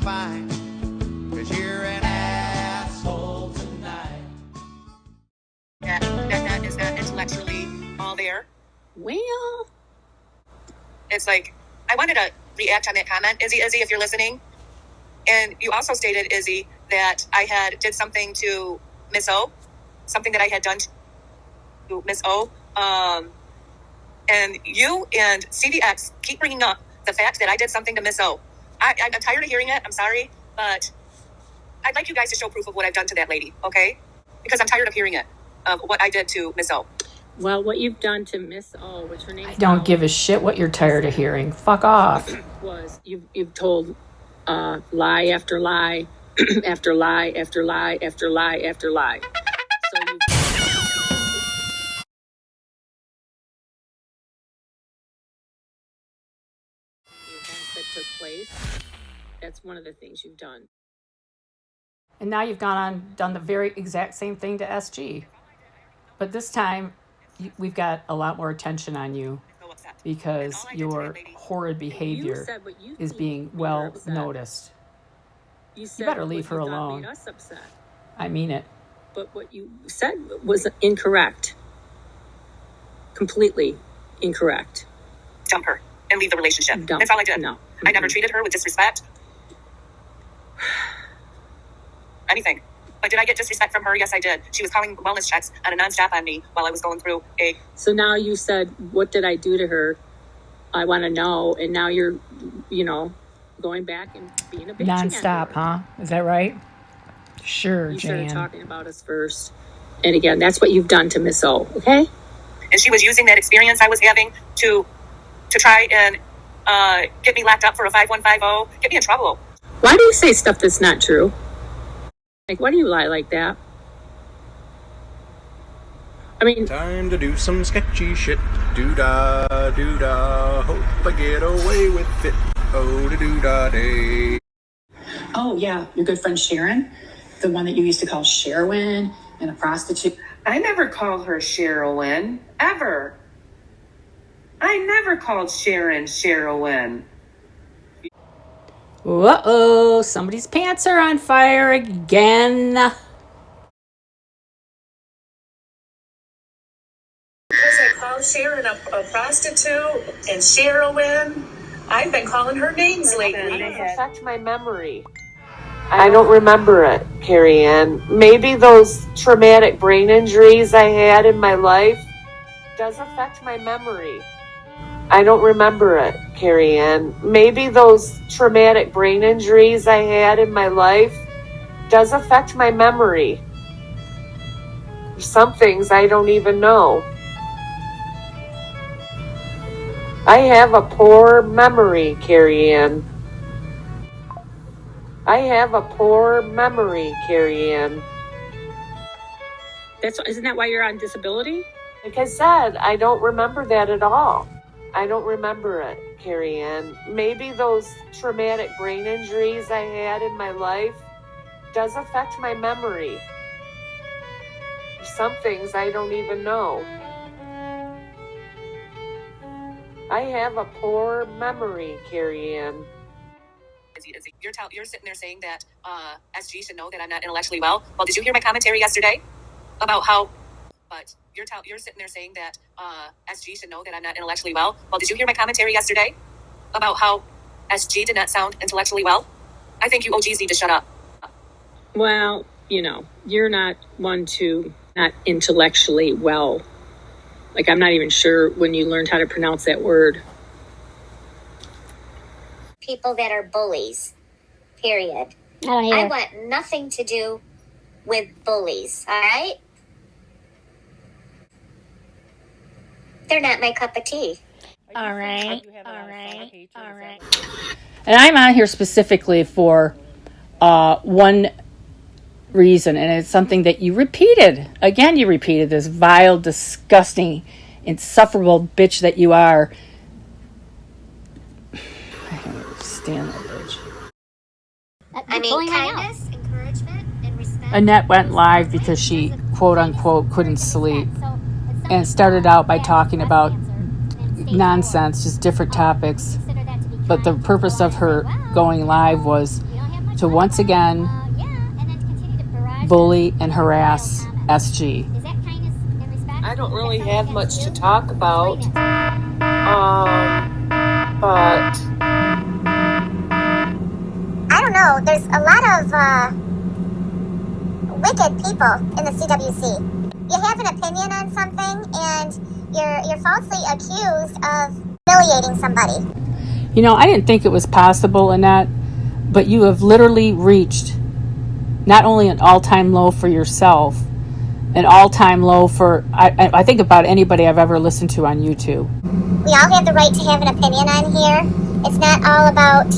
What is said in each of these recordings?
fine, 'cause you're an asshole tonight. That is not intellectually all there. Well, It's like, I wanted to react on that comment, Izzy, if you're listening. And you also stated, Izzy, that I did something to Miss O, something that I had done to Miss O. And you and CDX keep bringing up the fact that I did something to Miss O. I'm tired of hearing it. I'm sorry, but I'd like you guys to show proof of what I've done to that lady, okay? Because I'm tired of hearing it, of what I did to Miss O. well, what you've done to Miss O, which her name I don't give a shit what you're tired of hearing. Fuck off. was you've told lie after lie after lie after lie after lie after lie. So you the events that took place. That's one of the things you've done. And now you've gone on, done the very exact same thing to SG. But this time, we've got a lot more attention on you because your horrid behavior said what you is think being made her well upset. noticed. You said better what leave her you thought alone. Made us upset. I mean it. But what you said was incorrect. Completely incorrect. Dump her and leave the relationship. Dump. That's all I did. No. I never treated her with disrespect. Anything. But did I get disrespect from her? Yes, I did. She was calling wellness checks on a nonstop on me while I was going through a... So now you said, what did I do to her? I want to know. And now you're, going back and being a bitch Non-stop, again. huh? Is that right? Sure, You Jan. started talking about us first. And again, that's what you've done to Miss O, okay? And she was using that experience I was having to try and get me locked up for a 5150, get me in trouble. Why do you say stuff that's not true? Like, why do you lie like that? I mean, Time to do some sketchy shit. Doo-dah, doo-dah. Hope I get away with it. Oh, doo-dah day. Oh, yeah, your good friend Sharon, the one that you used to call Sherwin and a prostitute. I never called her Sherilyn, ever. I never called Sharon Sherilyn. Uh-oh, somebody's pants are on fire again. Because I called Sharon a prostitute and Sherilyn. I've been calling her names lately. It does affect my memory. I don't remember it, Carrie Ann. Maybe those traumatic brain injuries I had in my life does affect my memory. I don't remember it, Carrie Ann. Maybe those traumatic brain injuries I had in my life does affect my memory. Some things I don't even know. I have a poor memory, Carrie Ann. I have a poor memory, Carrie Ann. isn't that why you're on disability? Like I said, I don't remember that at all. I don't remember it, Carrie Ann. Maybe those traumatic brain injuries I had in my life does affect my memory. Some things I don't even know. I have a poor memory, Carrie Ann. You're sitting there saying that SG should know that I'm not intellectually well. Well, did you hear my commentary yesterday about how? But you're sitting there saying that SG should know that I'm not intellectually well. Well, did you hear my commentary yesterday about how SG did not sound intellectually well? I think you OGs need to shut up. Well, you're not one to not intellectually well. Like, I'm not even sure when you learned how to pronounce that word. People that are bullies, period. I want nothing to do with bullies, all right? They're not my cup of tea. All right. And I'm on here specifically for one reason, and it's something that you repeated. Again, you repeated this vile, disgusting, insufferable bitch that you are. I can't stand that bitch. Kindness, encouragement, and respect. Annette went live because she, quote unquote, couldn't sleep, and started out by talking about nonsense, just different topics. But the purpose of her going live was to once again bully and harass SG. I don't really have much to talk about. But I don't know. There's a lot of wicked people in the CWC. You have an opinion on something, and you're falsely accused of humiliating somebody. You know, I didn't think it was possible, Annette, but you have literally reached not only an all-time low for yourself, an all-time low for, I think about anybody I've ever listened to on YouTube. We all have the right to have an opinion on here. It's not all about,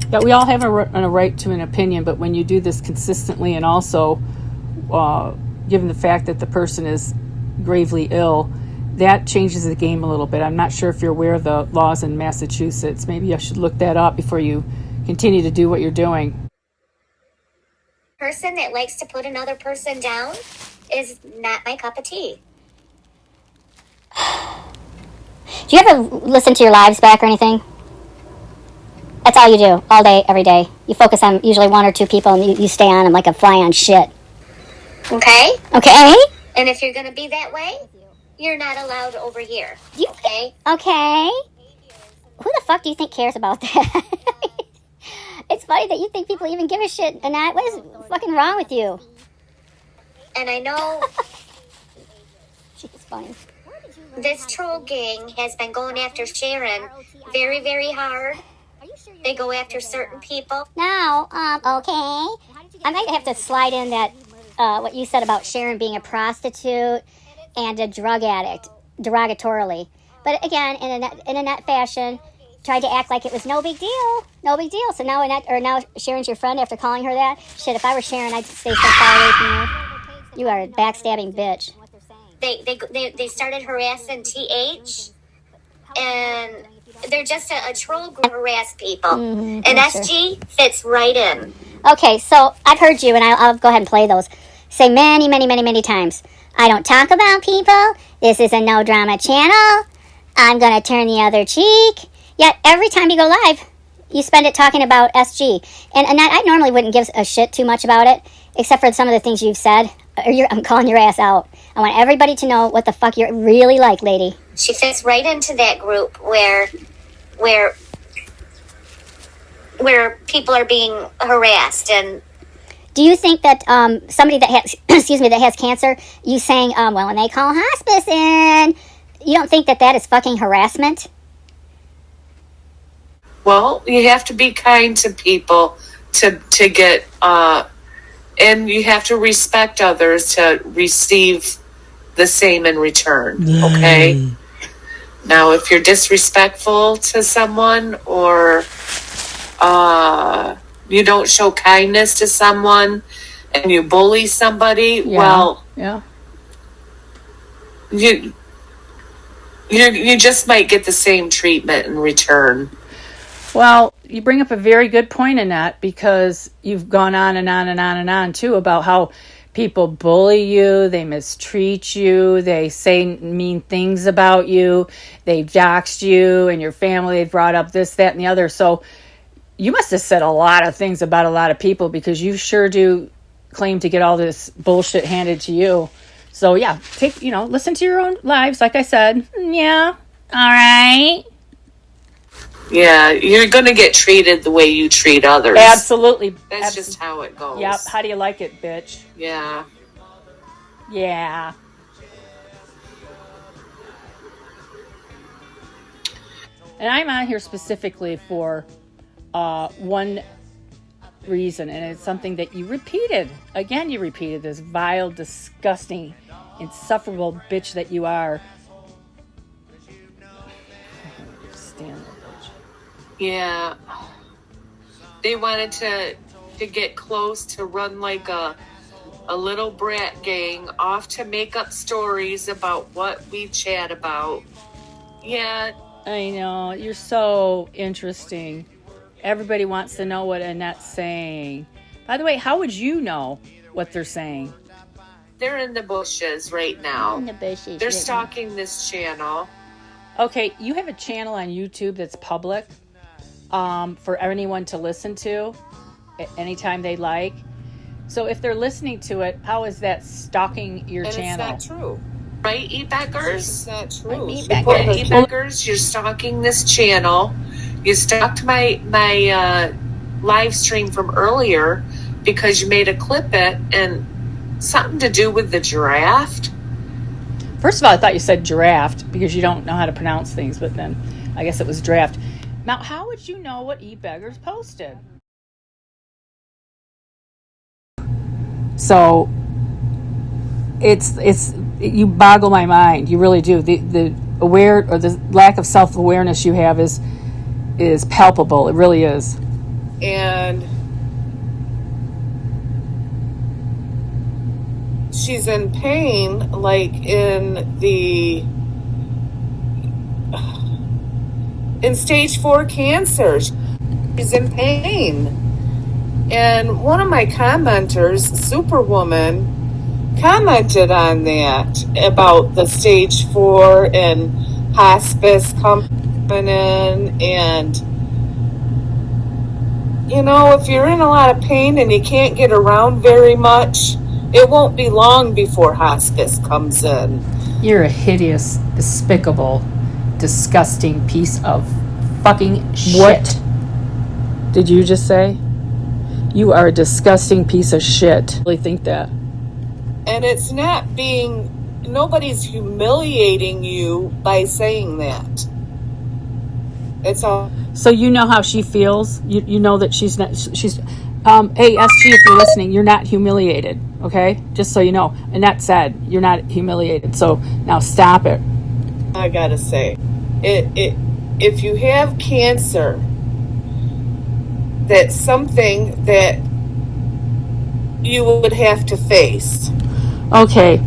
Yeah, we all have a right to an opinion, but when you do this consistently and also given the fact that the person is gravely ill, that changes the game a little bit. I'm not sure if you're aware of the laws in Massachusetts. Maybe I should look that up before you continue to do what you're doing. person that likes to put another person down is not my cup of tea. Do you ever listen to your lives back or anything? That's all you do, all day, every day. You focus on usually one or two people and you stay on them like a fly on shit. Okay? Okay? And if you're going to be that way, you're not allowed over here. Okay? Okay. Who the fuck do you think cares about that? It's funny that you think people even give a shit, Annette. What is fucking wrong with you? And I know She's funny. this troll gang has been going after Sharon very, very hard. They go after certain people. Now, okay. I might have to slide in that, what you said about Sharon being a prostitute and a drug addict, derogatorily. But again, in a net fashion, tried to act like it was no big deal. No big deal. So now now Sharon's your friend after calling her that? Shit, if I were Sharon, I'd stay so far away from you. You are a backstabbing bitch. They started harassing TH, and they're just a troll group to harass people. Mm-hmm, and SG fits right in. Okay, so I've heard you, and I'll go ahead and play those. Say many, many, many, many times. I don't talk about people. This is a no drama channel. I'm going to turn the other cheek. Yet every time you go live, you spend it talking about SG. And Annette, I normally wouldn't give a shit too much about it, except for some of the things you've said. I'm calling your ass out. I want everybody to know what the fuck you're really like, lady. She fits right into that group where people are being harassed. And do you think that somebody that has that has cancer, you saying, well, when they call hospice in, you don't think that is fucking harassment? Well, you have to be kind to people to get, and you have to respect others to receive the same in return, okay? Now, if you're disrespectful to someone or you don't show kindness to someone and you bully somebody, you just might get the same treatment in return. Well, you bring up a very good point, Annette, because you've gone on and on and on and on, too, about how people bully you, they mistreat you, they say mean things about you, they've doxed you and your family, they've brought up this, that, and the other. So you must have said a lot of things about a lot of people, because you sure do claim to get all this bullshit handed to you. So, yeah, listen to your own lives, like I said. Yeah, all right. Yeah, you're going to get treated the way you treat others. Absolutely. That's just how it goes. Yep. How do you like it, bitch? Yeah. Yeah. And I'm on here specifically for one reason, and it's something that you repeated. Again, you repeated this vile, disgusting, insufferable bitch that you are. Stand there. Yeah, they wanted to get close, to run like a little brat gang off to make up stories about what we chat about. Yeah. I know, you're so interesting. Everybody wants to know what Annette's saying. By the way, how would you know what they're saying? They're in the bushes right now. In the bushes. They're stalking this channel. Okay, you have a channel on YouTube that's public for anyone to listen to anytime they like. So if they're listening to it, how is that stalking your channel? It's not true. Right, E-Beckers? It's not true. E-Beckers. E-Beckers, you're stalking this channel. You stalked my live stream from earlier because you made a clip and something to do with the draft. First of all, I thought you said giraffe because you don't know how to pronounce things, but then I guess it was draft. Now, how would you know what E-Beggars posted? So it's you boggle my mind. You really do. The lack of self-awareness you have is palpable. It really is. And she's in pain, like in stage 4 cancer. She's in pain. And one of my commenters, Superwoman, commented on that about the stage 4 and hospice coming in. And, you know, if you're in a lot of pain and you can't get around very much, it won't be long before hospice comes in. You're a hideous, despicable, disgusting piece of fucking shit. What did you just say? You are a disgusting piece of shit. I really think that. And it's not nobody's humiliating you by saying that. It's all. So you know how she feels? You know that she's hey, SG, if you're listening, you're not humiliated, okay? Just so you know. Annette said you're not humiliated. So now stop it. I gotta say, if you have cancer, that's something that you would have to face. Okay,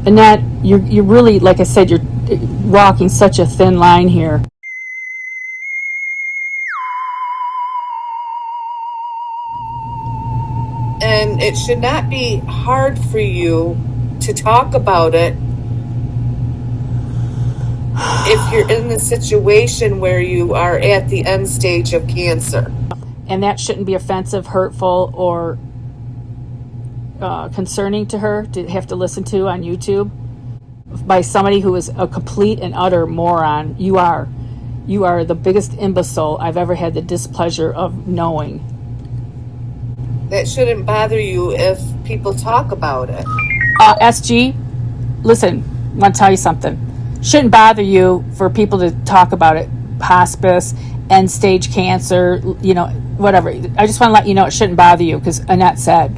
Annette, you're really, like I said, you're walking such a thin line here. And it should not be hard for you to talk about it if you're in the situation where you are at the end stage of cancer. And that shouldn't be offensive, hurtful, or concerning to her to have to listen to on YouTube by somebody who is a complete and utter moron. You are the biggest imbecile I've ever had the displeasure of knowing. That shouldn't bother you if people talk about it. SG, listen, I want to tell you something. Shouldn't bother you for people to talk about it. Hospice, end stage cancer, you know, whatever. I just want to let you know it shouldn't bother you because Annette said.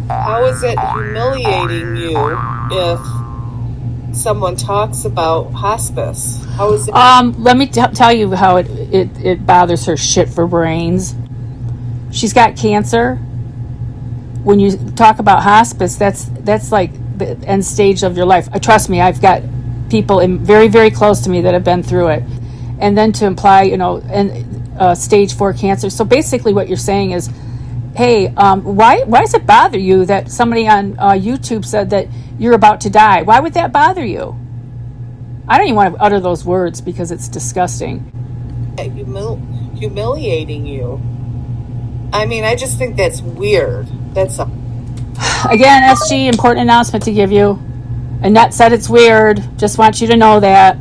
How is it humiliating you if someone talks about hospice? How is it? Let me tell you how it bothers her shit for brains. She's got cancer. When you talk about hospice, that's like the end stage of your life. Trust me, I've got people very, very close to me that have been through it. And then to imply, you know, stage 4 cancer. So basically what you're saying is, hey, why does it bother you that somebody on YouTube said that you're about to die? Why would that bother you? I don't even want to utter those words because it's disgusting. Humiliating you. I mean, I just think that's weird. That's Again, SG, important announcement to give you. Annette said it's weird. Just want you to know that.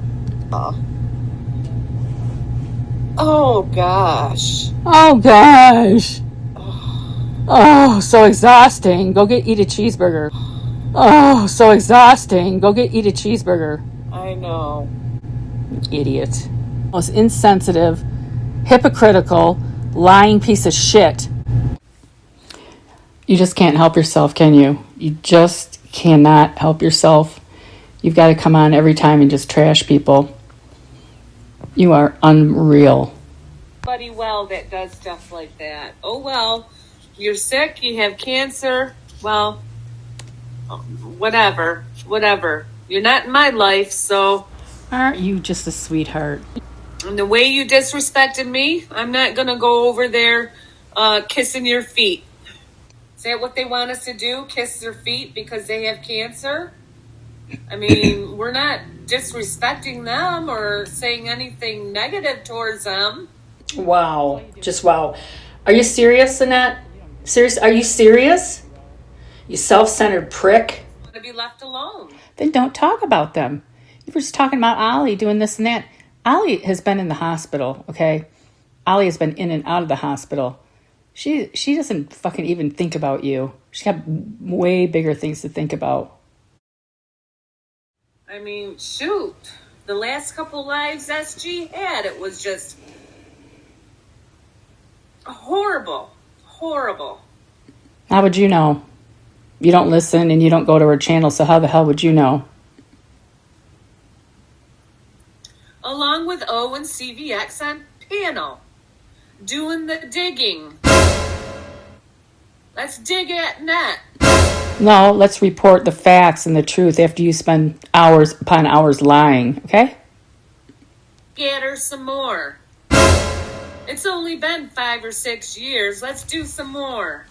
Oh, gosh. Oh, gosh. Oh, so exhausting. Go eat a cheeseburger. Oh, so exhausting. Go eat a cheeseburger. I know. Idiot. Most insensitive, hypocritical, lying piece of shit. You just can't help yourself, can you? You just cannot help yourself. You've got to come on every time and just trash people. You are unreal. Somebody well that does stuff like that. Oh, well, you're sick, you have cancer. Well, whatever. You're not in my life, so. Aren't you just a sweetheart? And the way you disrespected me, I'm not going to go over there kissing your feet. Is that what they want us to do? Kiss their feet because they have cancer? I mean, we're not disrespecting them or saying anything negative towards them. Wow. Just wow. Are you serious, Annette? Serious? Are you serious? You self-centered prick. I want to be left alone. Then don't talk about them. You were just talking about Ollie doing this and that. Ollie has been in the hospital, okay? Ollie has been in and out of the hospital. She doesn't fucking even think about you. She's got way bigger things to think about. I mean, shoot. The last couple lives SG had, it was just horrible. Horrible. How would you know? You don't listen and you don't go to her channel, so how the hell would you know? Along with O and CVX on panel. Doing the digging. Let's dig at net. No, let's report the facts and the truth after you spend hours upon hours lying, okay? Scatter some more. It's only been 5 or 6 years. Let's do some more.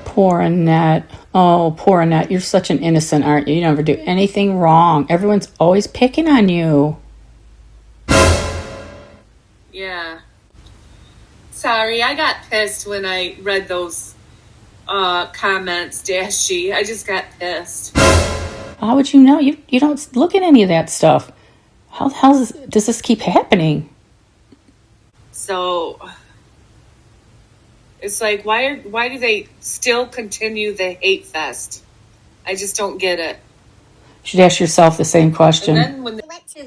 Poor Annette. Oh, poor Annette. You're such an innocent, aren't you? You never do anything wrong. Everyone's always picking on you. Yeah. Sorry, I got pissed when I read those comments, Dashy. I just got pissed. How would you know? You don't look at any of that stuff. How the hell does this keep happening? So it's like, why do they still continue the hate fest? I just don't get it. You should ask yourself the same question. And then when We went to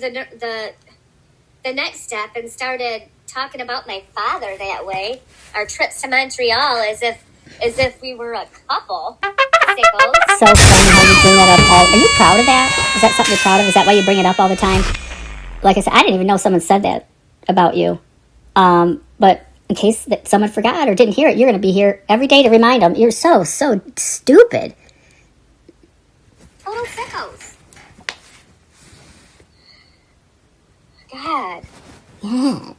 the next step and started talking about my father that way. Our trips to Montreal as if we were a couple. Sickles. So funny how you bring that up all. Are you proud of that? Is that something you're proud of? Is that why you bring it up all the time? Like I said, I didn't even know someone said that about you. But in case that someone forgot or didn't hear it, you're going to be here every day to remind them. You're so stupid. Total sickos. God. Yeah.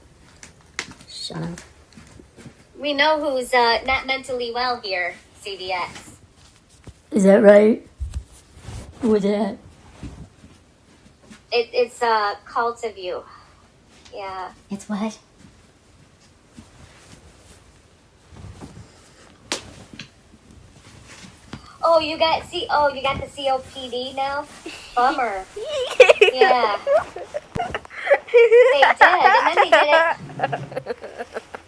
Shut up. We know who's not mentally well here, CVX. Is that right? Who was that? It's a cult of you. Yeah. It's what? Oh, you got the COPD now? Bummer. Yeah. They did, and then they did it.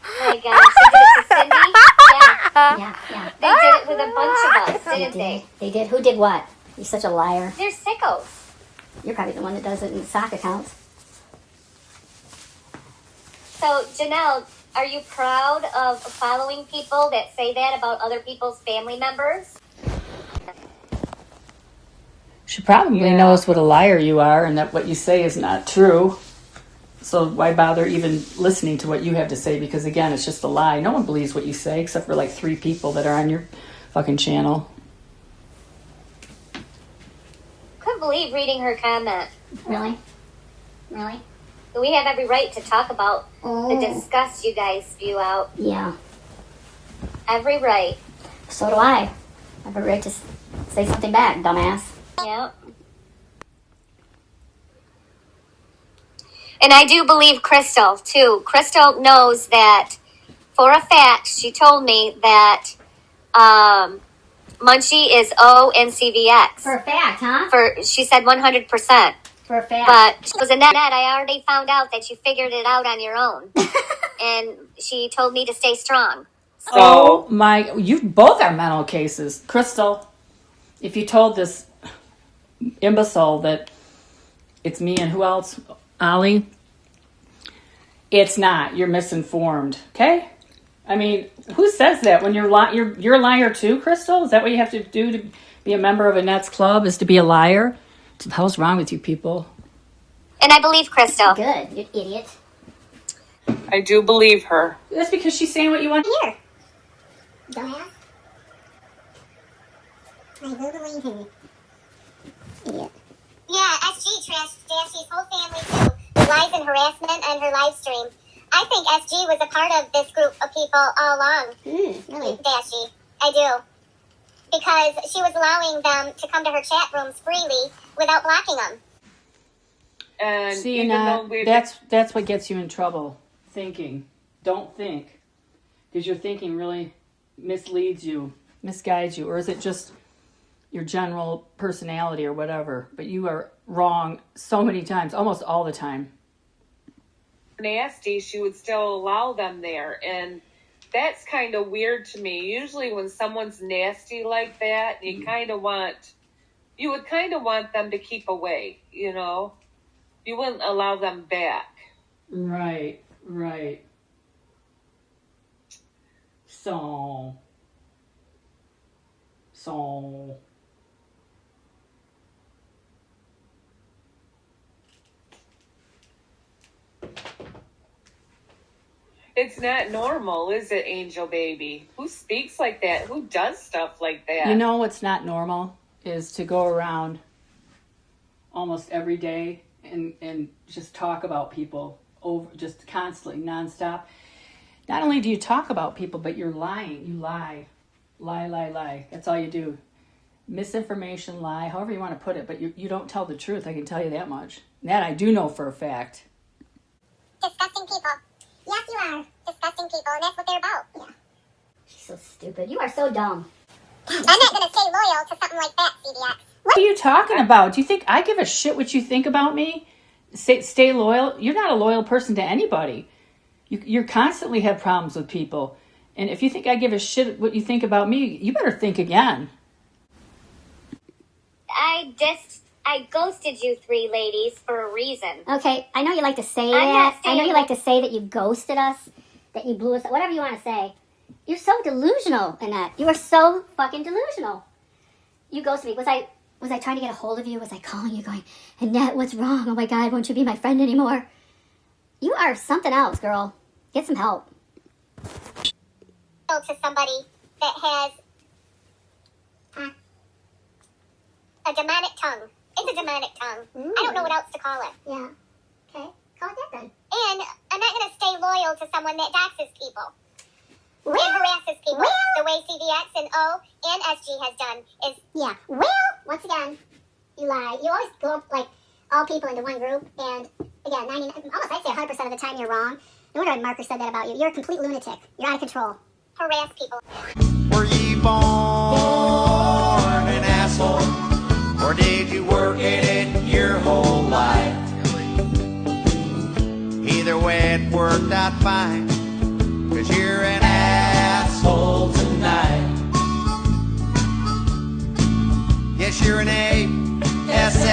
Oh my gosh, they did it to Cindy? Yeah. Yeah. They did it with a bunch of us, didn't they? They did. Who did what? You're such a liar. They're sickos. You're probably the one that does it in the sock accounts. So, Janelle, are you proud of following people that say that about other people's family members? She probably knows what a liar you are and that what you say is not true. So why bother even listening to what you have to say? Because again, it's just a lie. No one believes what you say except for like 3 people that are on your fucking channel. Couldn't believe reading her comment. Really? Really? We have every right to talk about the disgust you guys spew out. Yeah. Every right. So do I. I have a right to say something back, dumbass. Yep. And I do believe Crystal, too. Crystal knows that, for a fact, she told me that Munchie is O and CVX. For a fact, huh? She said 100%. For a fact. But she was Annette. I already found out that you figured it out on your own. And she told me to stay strong. Oh my, you both are mental cases. Crystal, if you told this imbecile that it's me and who else? Ollie? It's not. You're misinformed. Okay? I mean, who says that when you're a liar too, Crystal? Is that what you have to do to be a member of Annette's club, is to be a liar? What the hell's wrong with you people? And I believe Crystal. Good, you idiot. I do believe her. That's because she's saying what you want to hear. Dumbass. I do believe him. Idiot. Yeah, SG trashed Dashy's whole family too. The lies and harassment on her live stream. I think SG was a part of this group of people all along. Really? Dashy. I do. because she was allowing them to come to her chat rooms freely without blocking them. And See, even now though we that's what gets you in trouble. Thinking. Don't think. Because your thinking really misleads you, misguides you, or is it just your general personality or whatever? But you are wrong so many times, almost all the time. nasty, she would still allow them there. And that's kind of weird to me. Usually when someone's nasty like that, you would kind of want them to keep away, you know? You wouldn't allow them back. Right. So. It's not normal, is it, Angel Baby? Who speaks like that? Who does stuff like that? You know what's not normal is to go around almost every day and just talk about people over, just constantly, nonstop. Not only do you talk about people, but you're lying. You lie. That's all you do. Misinformation, lie, however you want to put it, but you don't tell the truth. I can tell you that much. That I do know for a fact. Disgusting people. Yes, you are. Disgusting people, and that's what they're about. Yeah. She's so stupid. You are so dumb. I'm not going to stay loyal to something like that, CBX. What are you talking about? Do you think I give a shit what you think about me? Stay loyal? You're not a loyal person to anybody. You constantly have problems with people. And if you think I give a shit what you think about me, you better think again. I ghosted you three ladies for a reason. Okay, I know you like to say I'm that. not I know saying you like to say that you ghosted us, that you blew us, whatever you want to say. You're so delusional, Annette. You are so fucking delusional. You ghosted me. Was I trying to get a hold of you? Was I calling you going, Annette, what's wrong? Oh my God, won't you be my friend anymore? You are something else, girl. Get some help. To somebody that has a demonic tongue. It's a demonic tongue. Ooh. I don't know what else to call it. Yeah. Okay, call it that then. And I'm not going to stay loyal to someone that doxes people. Well, and harasses people well. the way CVX and O and SG has done is... Yeah. Well, once again, you lie. You always go like all people into one group, and again, almost I'd say 100% of the time you're wrong. No wonder Marker said that about you. You're a complete lunatic. You're out of control. harass people. Were ye born an asshole, or did you work at it your whole life? Either way, it worked out fine, 'cause you're an asshole tonight. Yes, you're an A-S-S-H-O-L-E.